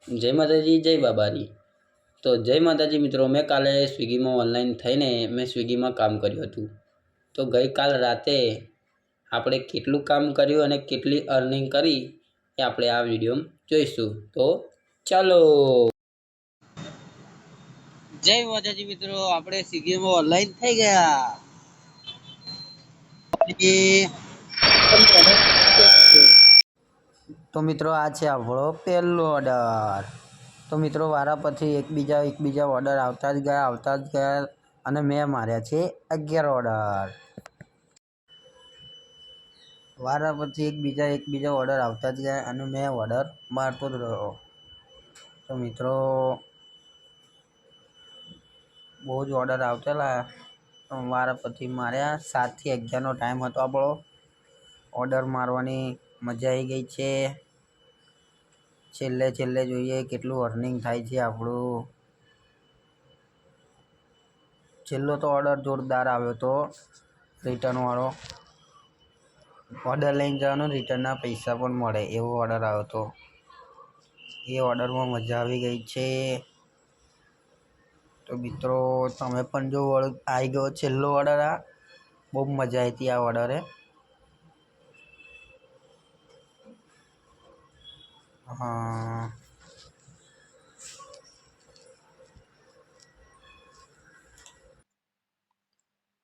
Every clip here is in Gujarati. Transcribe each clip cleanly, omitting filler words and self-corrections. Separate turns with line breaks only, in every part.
જય માતાજી, જય બાબારી। તો જય માતાજી મિત્રો, મેં કાલે સ્વિગીમાં ઓનલાઈન થઈને મેં સ્વિગીમાં કામ કર્યું હતું। તો ગઈકાલ રાતે આપણે કેટલું કામ કર્યું અને કેટલી અર્નિંગ કરી એ આપણે આ વિડીયોમાં જોઈશું। તો ચાલો। જય માતાજી મિત્રો, આપણે સ્વિગીમાં ઓનલાઈન થઈ ગયા। તો મિત્રો આ છે આપણો પહેલો ઓર્ડર। તો મિત્રો વારા પછી એકબીજા ઓર્ડર આવતા જ ગયા અને મેં માર્યા છે 11 ઓર્ડર। વારા પછી એકબીજા ઓર્ડર આવતા જ ગયા અને મેં ઓર્ડર મારતો જ રહ્યો। તો મિત્રો બહુ જ ઓર્ડર આવતેલા, વારા પછી માર્યા। 7 થી 11નો ટાઈમ હતો આપણો। ઓર્ડર મારવાની મજા આવી ગઈ છે। છેલ્લે જોઈએ કેટલું અર્નિંગ થાય છે આપણું। છેલ્લો તો ઓર્ડર જોરદાર આવ્યો હતો, રિટર્ન વાળો। ઓર્ડર લઈને જવાનો, રિટર્નના પૈસા પણ મળે એવો ઓર્ડર આવ્યો હતો। એ ઓર્ડરમાં મજા આવી ગઈ છે। તો મિત્રો તમે પણ જો આવી ગયો છેલ્લો ઓર્ડર, આ બહુ મજા આવી હતી આ ઓર્ડરે। હા,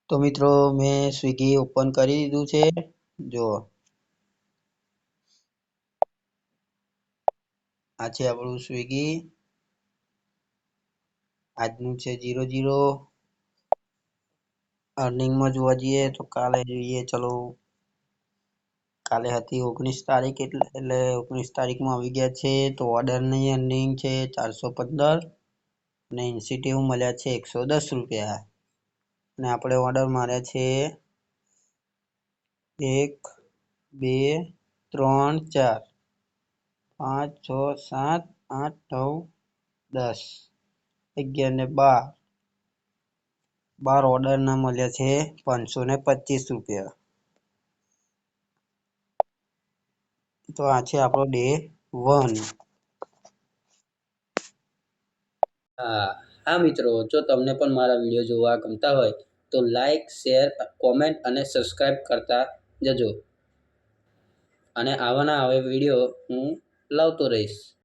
તો મિત્રો મેં સ્વિગી ઓપન કરી દીધું છે। જો આ છે આપણું સ્વિગી। આજનું છે 00। અર્નિંગમાં જોવા જઈએ તો કાલે જોઈએ, ચલો કાલે હતી 19 તારીખ, એટલે 19 તારીખમાં આવી ગયા છે। તો ઓર્ડરની અર્નિંગ છે 415 અને ઇન્સેન્ટિવ મળ્યા છે 110 રૂપિયા। અને આપણે ઓર્ડર માર્યા છે 1 2 3 4 5 6 7 8 9 10 11 ને 12 ઓર્ડરના મળ્યા છે 525 રૂપિયા। તો આ છે આપણો ડે 1। હા મિત્રો, જો તમને પણ મારા વિડીયો જોવા ગમતા હોય તો લાઈક, શેર, કોમેન્ટ અને સબસ્ક્રાઈબ કરતા જજો। અને આવા વિડીયો હું લાવતો રહીશ।